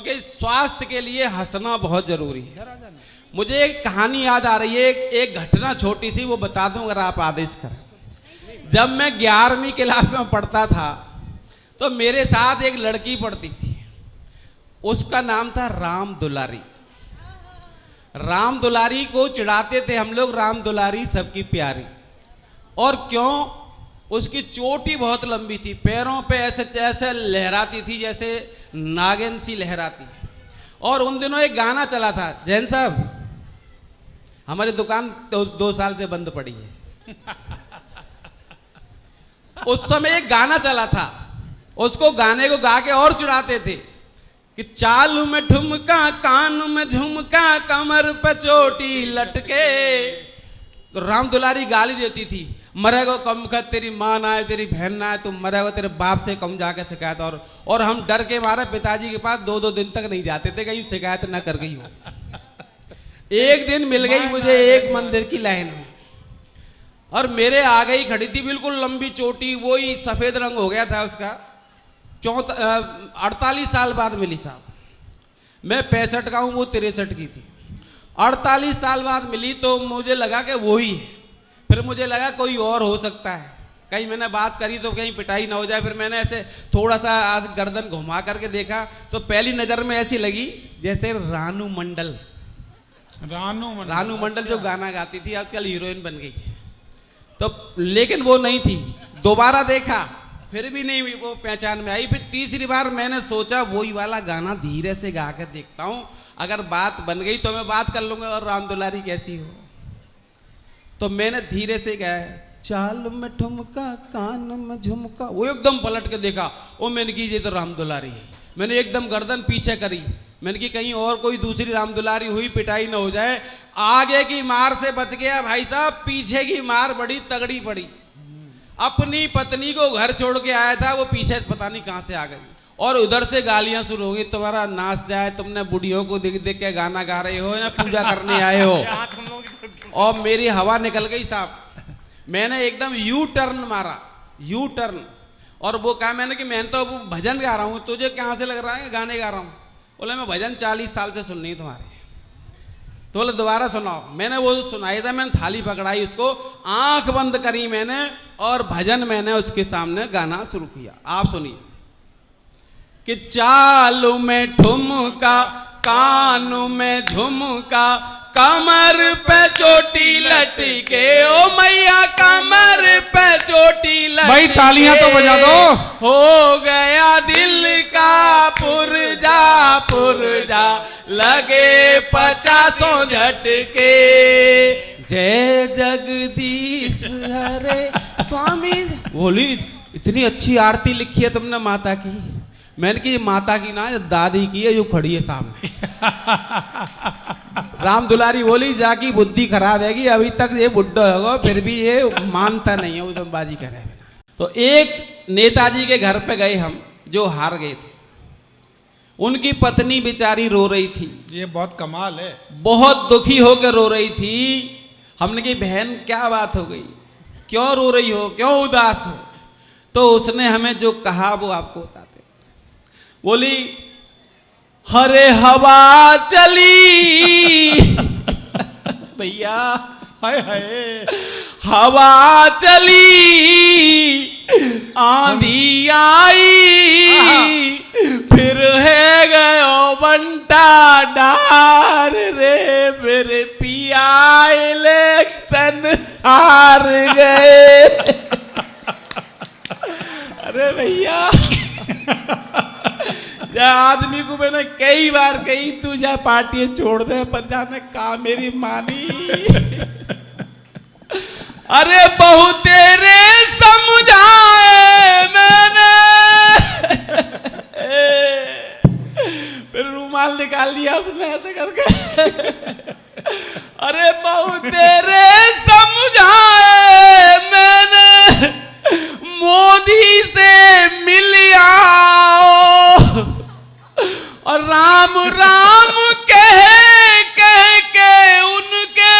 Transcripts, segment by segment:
क्योंकि स्वास्थ्य के लिए हंसना बहुत जरूरी है। मुझे एक कहानी याद आ रही है, एक घटना छोटी सी, वो बता दूं अगर आप आदेश करें। जब मैं 11वीं क्लास में पढ़ता था तो मेरे साथ एक लड़की पढ़ती थी, उसका नाम था राम दुलारी। राम दुलारी को चिढ़ाते थे हम लोग, राम दुलारी सबकी प्यारी। और क्यों? उसकी चोटी बहुत लंबी थी, पैरों पे ऐसे ऐसे लहराती थी जैसे नागिन सी लहराती है। और उन दिनों एक गाना चला था, जैन साहब हमारी दुकान 2 साल से बंद पड़ी है। उस समय एक गाना चला था, उसको गाने को गा के और चिढ़ाते थे कि चाल में ठुमका, कान में झुमका, कमर पे चोटी लटके। तो राम दुलारी गाली देती थी, मरेगो कम कर, तेरी माँ ना आए, तेरी बहन ना आए, तुम मरेगो, तेरे बाप से कम जाके शिकायत। और हम डर के मारे पिताजी के पास 2-2 दिन तक नहीं जाते थे, कहीं शिकायत ना कर गई हो। एक दिन मिल गई मुझे एक मंदिर की लाइन में, और मेरे आगे ही खड़ी थी, बिल्कुल लंबी चोटी, वही सफेद रंग हो गया था उसका। 48 साल बाद मिली साहब। मैं 65 का हूँ, वो 63 की थी। 48 साल बाद मिली तो मुझे लगा कि वो ही है। फिर मुझे लगा कोई और हो सकता है, कहीं मैंने बात करी तो कहीं पिटाई ना हो जाए। फिर मैंने ऐसे थोड़ा सा आज गर्दन घुमा करके देखा तो पहली नज़र में ऐसी लगी जैसे रानू मंडल अच्छा। जो गाना गाती थी, आजकल हीरोइन बन गई है। तो लेकिन वो नहीं थी। दोबारा देखा फिर भी नहीं, वो पहचान में आई। फिर तीसरी बार मैंने सोचा वही वाला गाना धीरे से गा कर देखता हूँ, अगर बात बन गई तो मैं बात कर लूंगा और राम दुलारी कैसी हो। तो मैंने धीरे से गाया, चाल में ठुमका, कान में झुमका। वो एकदम पलट के देखा, वो मैंने की ये तो राम दुलारी है। मैंने एकदम गर्दन पीछे करी, मैंने की कहीं और कोई दूसरी राम दुलारी हुई, पिटाई ना हो जाए। आगे की मार से बच गया भाई साहब, पीछे की मार बड़ी तगड़ी पड़ी। अपनी पत्नी को घर छोड़ के आया था, वो पीछे पता नहीं कहां से आ गई, और उधर से गालियां शुरू हो गई, तुम्हारा नाच जाए, तुमने बुढ़ियों को देख देख के गाना गा रहे हो या पूजा करने आए हो। और मेरी हवा निकल गई साहब। मैंने एकदम यू टर्न मारा, यू टर्न। और वो कहा मैंने कि मैं तो भजन गा रहा हूँ, तुझे कहाँ से लग रहा है गाने गा रहा हूँ? बोले मैं भजन 40 साल से सुन रही तुम्हारे। तो बोले दोबारा सुनाओ। मैंने वो सुनाई था, मैंने थाली पकड़ाई, उसको आंख बंद करी मैंने, और भजन मैंने उसके सामने गाना शुरू किया। आप सुनिए कि चालू में ठुमका, कानू में झुमका, कमर पे चोटी लटके, ओ मैया कमर पे चोटी लटके। भाई तालियां तो बजा दो। हो गया दिल का पुरजा, लगे 50 झटके। जय जगदीश हरे स्वामी। बोली इतनी अच्छी आरती लिखी है तुमने माता की। मैंने की माता की ना, दादी की है जो खड़ी है सामने। राम दुलारी बोली जाकी बुद्धि खराब है कि अभी तक ये बुड्ढा होगा फिर भी ये मानता नहीं है, उदमबाजी करे। तो एक नेताजी के घर पे गए हम, जो हार गए थे। उनकी पत्नी बेचारी रो रही थी। ये बहुत कमाल है, बहुत दुखी होकर रो रही थी। हमने कही बहन क्या बात हो गई, क्यों रो रही हो, क्यों उदास हो? तो उसने हमें जो कहा वो आपको बताते। बोली हरे हवा चली भैया, हाय हाय, हवा चली, आंधी आई, फिर है गयो बंटा डार रे, मेरे पिया इलेक्शन हार गए। अरे भैया, आदमी को मैंने कई बार कही तू जा पार्टी छोड़ दे, पर जाने का मेरी मानी। अरे बहु तेरे समझाए मैंने, फिर रुमाल निकाल लिया उसने ऐसे करके। अरे बहु तेरे समझाए मैंने, मोदी से मिल आओ, और राम राम कह कह के उनके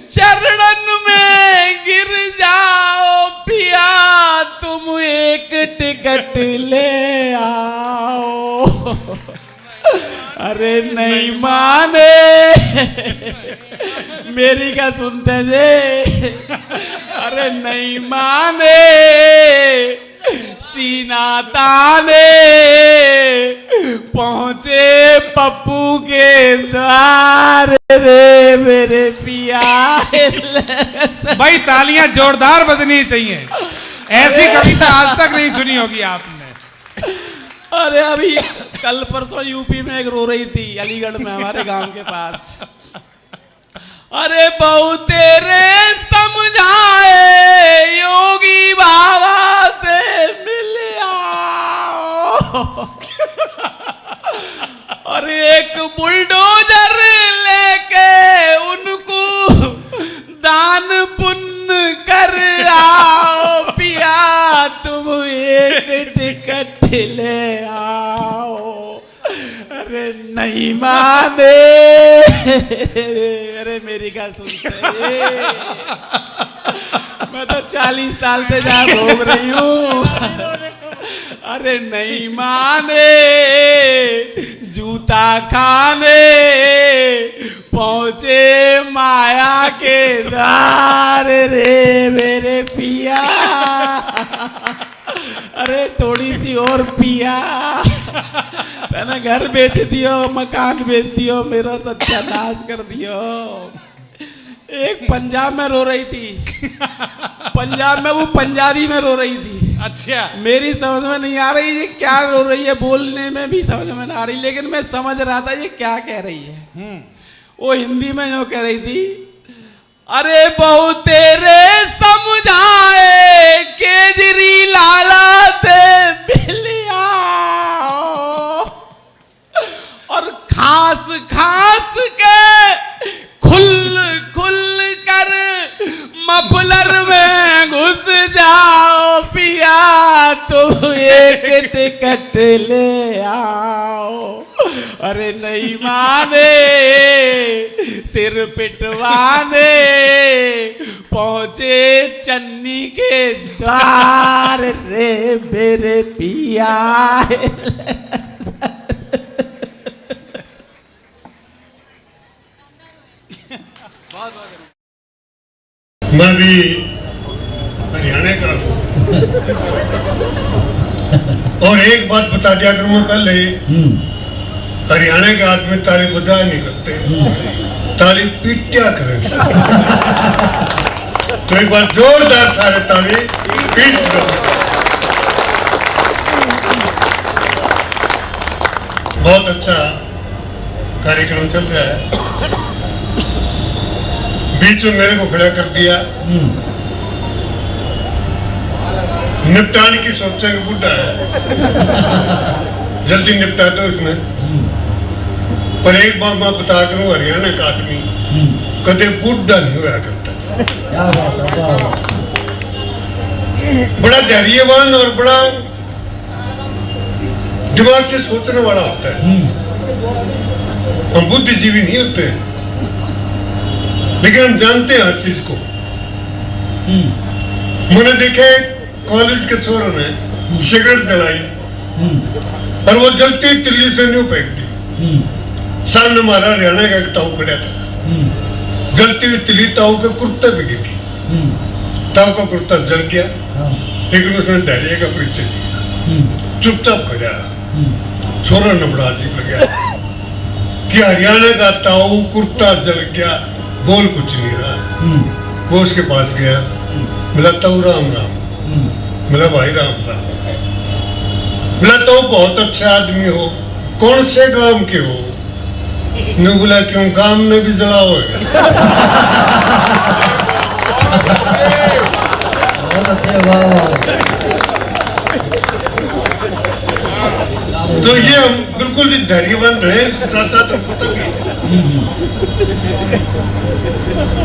चरणन में गिर जाओ। पिया तुम एक टिकट ले आओ। अरे नहीं माने मेरी क्या सुनते जे। अरे नहीं माने सीना ताने पहुंचे पप्पू के द्वार रे मेरे पिया। भाई तालियां जोरदार बजनी चाहिए, ऐसी कविता आज तक नहीं सुनी होगी आपने। अरे अभी कल परसों यूपी में एक रो रही थी अलीगढ़ में हमारे गांव के पास। अरे बहु तेरे समझाए योगी बाबा से मिल आओ। और एक बुलडोजर लेके उनको दान पुण्य कर आओ पिया तुम एक टिकट ले आओ। अरे नहीं माने अरे मेरी क्या सुनते मैं तो 40 साल से जहाँ भोग रही हूँ। अरे नहीं माने जूता खाने पहुंचे माया के द्वार रे मेरे पिया। अरे थोड़ी सी और पिया मैंने घर बेच दियो मकान बेच दियो मेरा सत्यानाश कर दियो। एक पंजाब में रो रही थी, पंजाब में वो पंजाबी में रो रही थी। अच्छा, मेरी समझ में नहीं आ रही ये क्या रो रही है, बोलने में भी समझ में नहीं आ रही, लेकिन मैं समझ रहा था ये क्या कह रही है। वो हिंदी में जो कह रही थी, अरे बहु तेरे समझाए केजरी लाला ते बिलिया और खास खास के खुल खुल कर मफलर में घुस जाओ पिया तुम एक टिकट ले आओ। अरे नहीं माने सिर पिटवाने पहुंचे चन्नी के द्वार रे मेरे पिया। मैं भी हरियाणा का हूं और एक बात बता दिया करूं मैं पहले ही, हरियाणा के आदमी ताली बजा नहीं करते, ताली पीटिया करे। तो एक बार जोरदार सारे ताली पीट दो। बहुत अच्छा कार्यक्रम चल रहा है। बीच में मेरे को खड़ा कर दिया, निपटाने की सोचा कि बुढ़ा है जल्दी निपटा दो इसमें। पर एक बात मैं बता करूं, हरियाणा का आदमी कदे बुढ़ा नहीं होया करता, बड़ा धैर्यवान और बड़ा दिमाग से सोचने वाला होता है। हम बुद्धिजीवी नहीं होते हैं, लेकिन हम जानते हैं हर चीज को। मैंने देखा कॉलेज के छोरों ने सिगरेट जलाई और वो जलती तिल्ली से नहीं फेंक दी। सामने हमारा हरियाणा का एक ताऊ खड़ा था, जलती हुई तिल्ली ताऊ के कुर्ते पे गिरी, ताऊ का कुर्ता जल गया, लेकिन उसने धैर्य का परिचय दिया, चुपचाप खड़ा रहा। छोरा ने बड़ा अजीब लगा कि हरियाणा का ताऊ कुर्ता जल गया, बोल कुछ नहीं रहा। वो उसके पास गया, मिला ताऊ राम राम, मिला भाई राम राम, मिला ताऊ बहुत अच्छा आदमी हो, कौन से गांव के हो? ने बोला क्यों गांव में भी जला होगा। तो ये हम बिल्कुल ही धैर्यवान रहे, इसके साथ साथ हमको तक।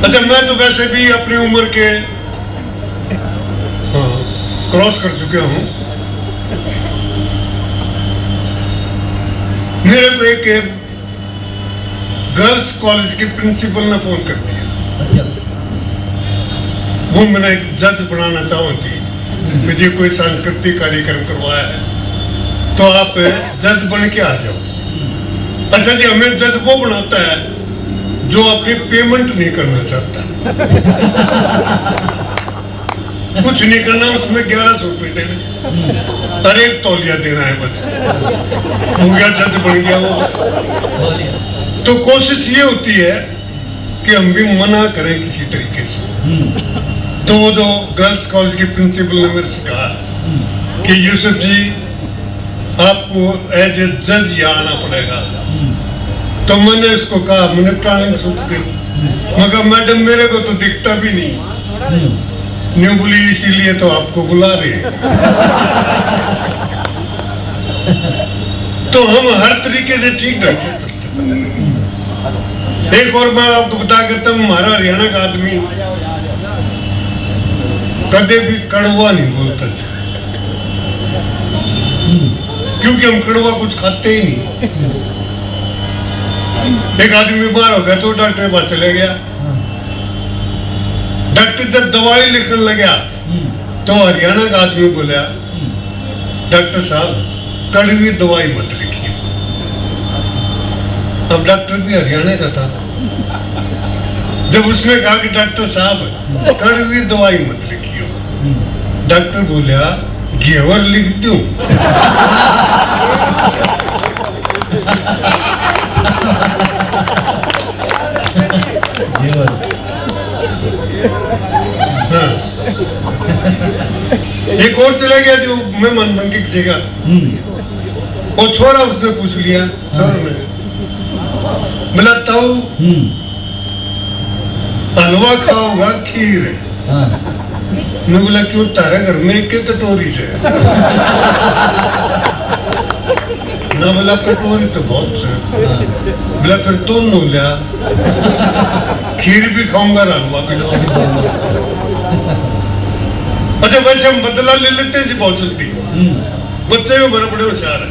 अच्छा, मैं तो वैसे भी अपनी उम्र के क्रॉस कर चुके हूं। मेरे को एक गर्ल्स कॉलेज के प्रिंसिपल ने फोन कर दिया। वो मैंने एक जज बनाना चाहती थी, मुझे कोई सांस्कृतिक कार्यक्रम करवाया है तो आप जज बन के आ जाओ। अच्छा जी, हमें जज वो बनाता है जो अपनी पेमेंट नहीं करना चाहता। कुछ नहीं करना, उसमें 1100 रुपये देने, अरे एक तौलिया देना है बस, हो गया, जज बन गया वो बस। तो कोशिश ये होती है कि हम भी मना करें किसी तरीके से। तो वो जो गर्ल्स कॉलेज के प्रिंसिपल ने मेरे से कहा कि यूसुफ जी आपको एज ए जज यहाँ आना पड़ेगा। तो मैंने उसको कहा, मैंने प्लानिंग सोच दी, मगर मैडम मेरे को तो दिखता भी नहीं, न्यू बोली इसीलिए तो आपको बुला रहे हैं। तो हम हर तरीके से ठीक ढंग से चलते थे। एक और मैं आपको बता करता हूँ, हमारा हरियाणा का आदमी कदे भी कड़वा नहीं बोलता, क्योंकि हम कड़वा कुछ खाते ही नहीं। एक आदमी बीमार हो गया तो डॉक्टर के पास चले गया। डॉक्टर जब दवाई लिखने लगा तो हरियाणा का आदमी बोला, डॉक्टर साहब कड़वी दवाई मत लिखिए। अब डॉक्टर भी हरियाणा का था। जब उसने कहा कि डॉक्टर साहब कड़वी दवाई मत लिखियो, डॉक्टर बोला घेवर लिख दूं। हाँ। एक और चला गया जो मैं मन की जगह, वो छोरा उसने पूछ लिया, छोरा ने बोला ताऊ हलवा खाओगा खीर है? मैं बोला क्यों, तारा घर में एक कटोरी से? ना बोला कटोरी तो बहुत है। बोला फिर तुम नो लिया, खीर भी खाऊंगा हलवा भी खाऊंगा। अच्छा वैसे हम बदला ले लेते हैं जी बहुत जल्दी, बच्चे में बड़े बड़े होशियार है।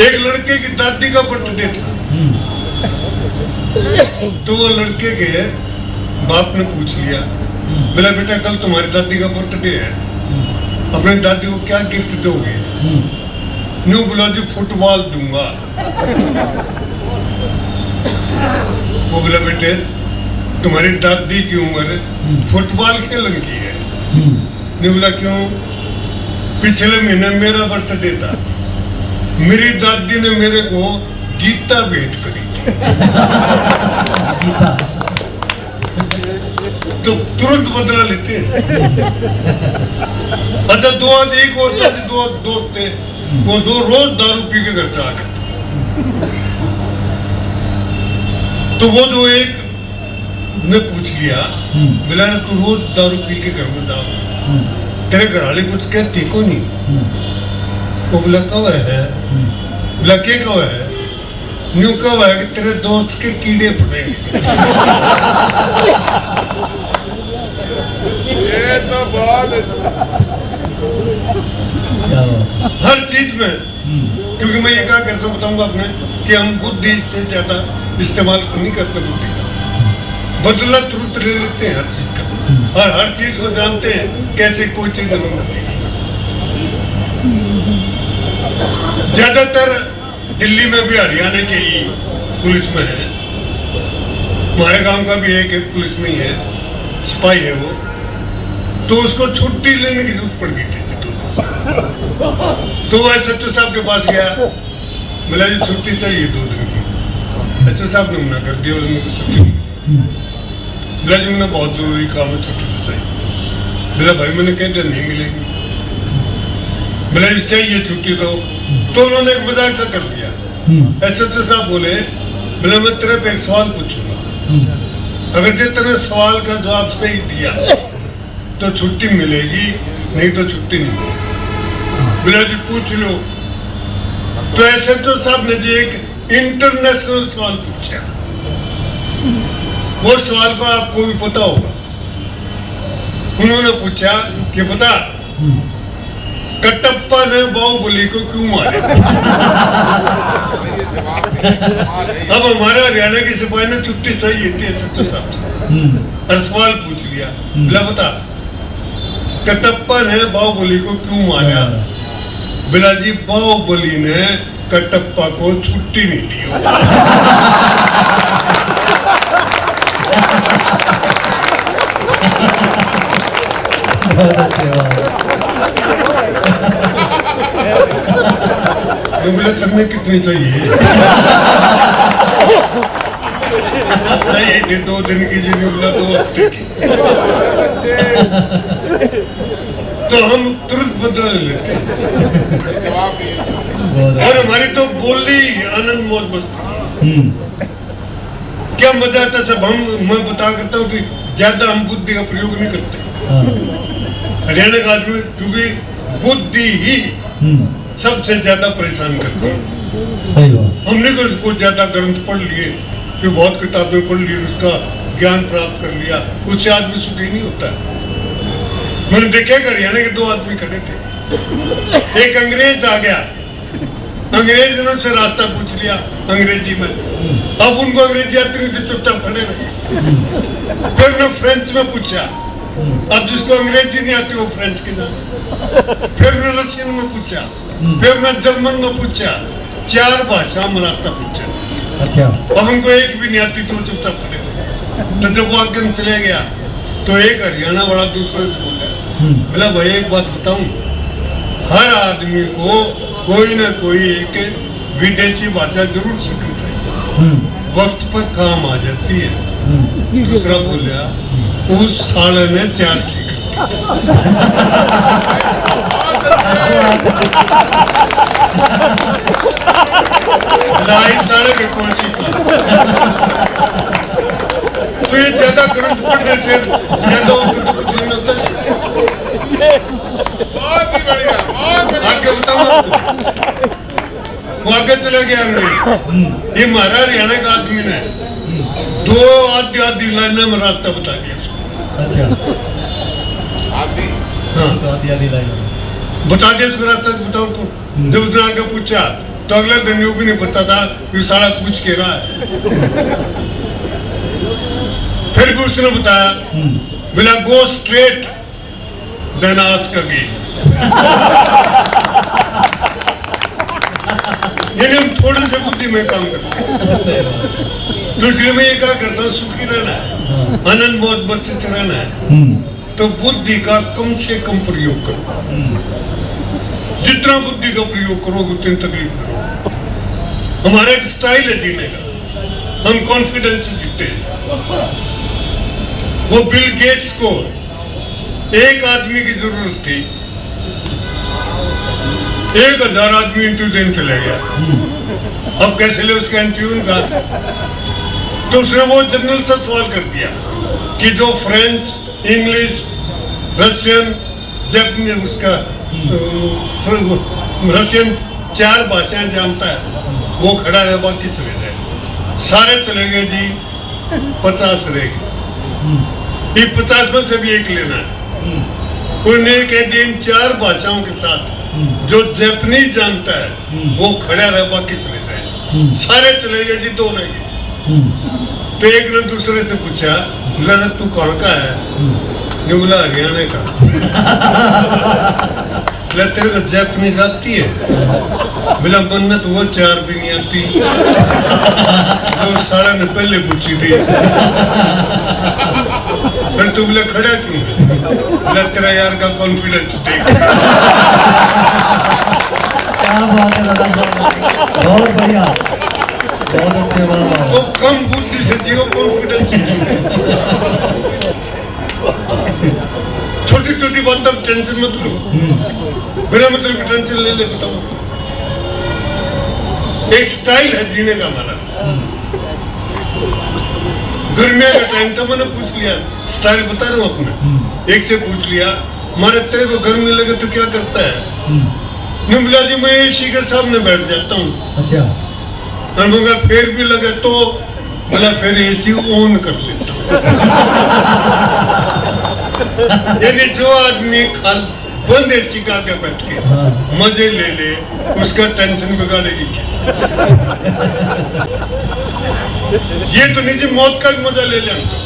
एक लड़के की दादी का बर्थडे था, तो वो लड़के के बाप ने पूछ लिया, बोला बेटा कल तुम्हारी दादी का बर्थडे है, अपनी दादी को क्या गिफ्ट दोगे? न्यू बोला जी फुटबॉल दूंगा। वो बोला बेटे तुम्हारी दादी की उम्र फुटबॉल खेलने की है। न्यू बोला क्यों? पिछले महीने मेरा बर्थडे था, मेरी दादी ने मेरे को गीता भेंट करी थी। तो तुरंत बदला लेते हैं। अच्छा दो आज एक और था, दो दोस्त थे, वो दो रोज दारू पी के घर जाया करते। तो वो जो एक ने पूछ लिया, बोला तू रोज दारू पी के घर में जाओ, तेरे घर वाले कुछ कहती को नहीं? वो बोला कब है? बोला क्या कब है? न्यू कब है कि तेरे दोस्त के कीड़े पड़ेंगे। ये तो बहुत अच्छा। हर चीज में, क्योंकि मैं ये क्या करता हूँ बताऊंगा अपने कि हम बुद्धि से ज्यादा इस्तेमाल नहीं करते बुद्धि का, बदला तुरंत ले लेते हैं हर चीज का, और हर चीज को जानते हैं कैसे कोई चीज हमें मिलेगी। ज्यादातर दिल्ली में भी हरियाणा के ही पुलिस में है, हमारे गांव का भी एक पुलिस में ही है, सिपाही है वो। तो उसको छुट्टी लेने की जरूरत पड़ गई थी, तो वह सच्चू साहब के पास गया, बोला जी छुट्टी चाहिए 2 दिन की। सच्चू साहब ने मना कर दिया, उन्होंने छुट्टी नहीं। बोला जी मैंने बहुत जरूरी काम है, छुट्टी तो चाहिए। बोला भाई मैंने कह दिया नहीं मिलेगी। बोला जी चाहिए छुट्टी तो उन्होंने एक मजाक सा कर दिया। सच्चू साहब बोले, बोला मैं तेरे पे एक सवाल पूछूंगा, अगर जो तेरे सवाल का जवाब सही दिया तो छुट्टी मिलेगी, नहीं तो छुट्टी नहीं मिलेगी। बोला जी पूछ लो। तो ऐसे तो साहब ने जी एक इंटरनेशनल सवाल पूछा, वो सवाल को आपको भी पता होगा। उन्होंने पूछा कि बता कटप्पा ने बाहुबली को क्यों मारा? अब हमारे हरियाणा के सिपाही ने छुट्टी चाहिए थी सच्चू साहब से, और सवाल पूछ लिया, बोला बता कटप्पा ने बाहुबली को क्यों मारा? बोला जी बाहुबली ने कटप्पा को छुट्टी नहीं दी। मैं बोला तुम्हें कितनी चाहिए? अब चाहिए थे 2 दिन की, जिन्हें बोला 2 हफ्ते की। तो हम तुरंत बदल लेते जवाब दिए। और हमारी तो बोली आनंद मौज बसती। क्या मजा आता सब मैं बता करता हूँ कि ज्यादा हम बुद्धि का प्रयोग नहीं करते हरियाणा का आदमी, क्योंकि बुद्धि ही सबसे ज्यादा परेशान करती है। सही बात। हमने कोई ज्यादा ग्रंथ पढ़ लिए, कि बहुत किताबें पढ़ ली, उसका ज्ञान प्राप्त कर लिया, उससे आदमी सुखी नहीं होता है। मैंने देखा कि हरियाणा के 2 आदमी खड़े थे, एक अंग्रेज आ गया, अंग्रेज ने उससे रास्ता पूछ लिया अंग्रेजी में, अब उनको अंग्रेजी आती नहीं थी, चुपचाप खड़े रहे। फिर ने फ्रेंच में पूछा, अब जिसको अंग्रेजी नहीं आती वो फ्रेंच के जाने। फिर ने रशियन में पूछा, फिर ने जर्मन में पूछा, 4 भाषा में रास्ता पूछा। अच्छा। अब उनको एक भी नहीं आती तो वो चुपचाप खड़े रहे। तो जब वो आगे चले गया तो एक हरियाणा वाला दूसरे से बोला, बोला भाई एक बात बताऊं, हर आदमी को कोई ना कोई एक विदेशी भाषा जरूर सीखनी चाहिए, वक्त पर काम आ जाती है। दूसरा बोला, उस साले ने 4 सीख साले के कौन सीखा? तो ये ज्यादा ग्रंथ पढ़ने से ज्यादा कुछ नहीं होता। बहुत ही बढ़िया, बहुत बढ़िया। आगे बताऊं आपको, वो आगे चला गया अंग्रेज। ये महाराज हरियाणा का आदमी ने 2 आधी लाइन में रास्ता बता दिया उसको। अच्छा। आदि हाँ, तो आदि लाइन बता दिया उसको रास्ता, बताओ उनको। जब उसने आगे पूछा तो अगला दिन भी नहीं पता था कि साला पूछ के रहा है। फिर भी उसने बताया, बोला go straight then ask again. यानी हम थोड़े से बुद्धि में काम करते हैं। दूसरे में ये क्या करता हूँ, सुखी रहना है, आनंद मौज मस्ती से रहना है, तो बुद्धि का कम से कम प्रयोग करो। जितना बुद्धि का प्रयोग करोगे उतनी तकलीफ करोगे। हमारा एक स्टाइल है जीने का, हम कॉन्फिडेंस से जीते हैं। वो बिल गेट्स को एक आदमी की जरूरत थी, 1000 आदमी इंटरव्यू देने चले गया। अब कैसे ले उसका इंटरव्यू का? तो उसने वो जनरल से सवाल कर दिया कि जो फ्रेंच, इंग्लिश, रशियन, जापानीज, उसका रशियन 4 भाषाएं जानता है, वो खड़ा रहे, बाकी चले गए। सारे चले गए जी, 50 रह गए। ये 50 में से भी एक लेना है। उन्हें कह दिया इन 4 भाषाओं के साथ जो जापानीज जानता है वो खड़ा रहे, बाकी चले जाए। सारे चले गए जी, 2 रह गए। तो एक ने दूसरे से पूछा, बोला तू कौन का है? ने बोला हरियाणा का। बोला तेरे को जापानीज आती है? बोला मन तो वो 4 भी नहीं आती, तो सारा ने पहले पूछी थी। फिर तू बोला खड़ा क्यों है? बोला तेरा यार का कॉन्फिडेंस देख। क्या बात है दादा साहब, बहुत बढ़िया, बहुत अच्छे बात। तो कम बुद्धि से जियो, कॉन्फिडेंस से जियो। छोटी छोटी बात पर टेंशन मत लो, बिना मतलब टेंशन ले ले। बताओ, एक स्टाइल है जीने का हमारा। गर्मियों का टाइम था, मैंने पूछ लिया, स्टाइल बता रहा हूँ अपने। एक से पूछ लिया, मारे तेरे को गर्मी लगे तो क्या करता है? बोला जी मैं एसी के सामने बैठ जाता हूँ। अच्छा। और मगर फिर भी लगे तो बोला फिर एसी ऑन कर लेता हूँ। यानी जो आदमी खाल बंद एसी का आगे बैठ के मजे ले ले, उसका टेंशन बिगाड़ेगी कैसे? ये तो नहीं जी, मौत का भी मजा ले ले हम तो।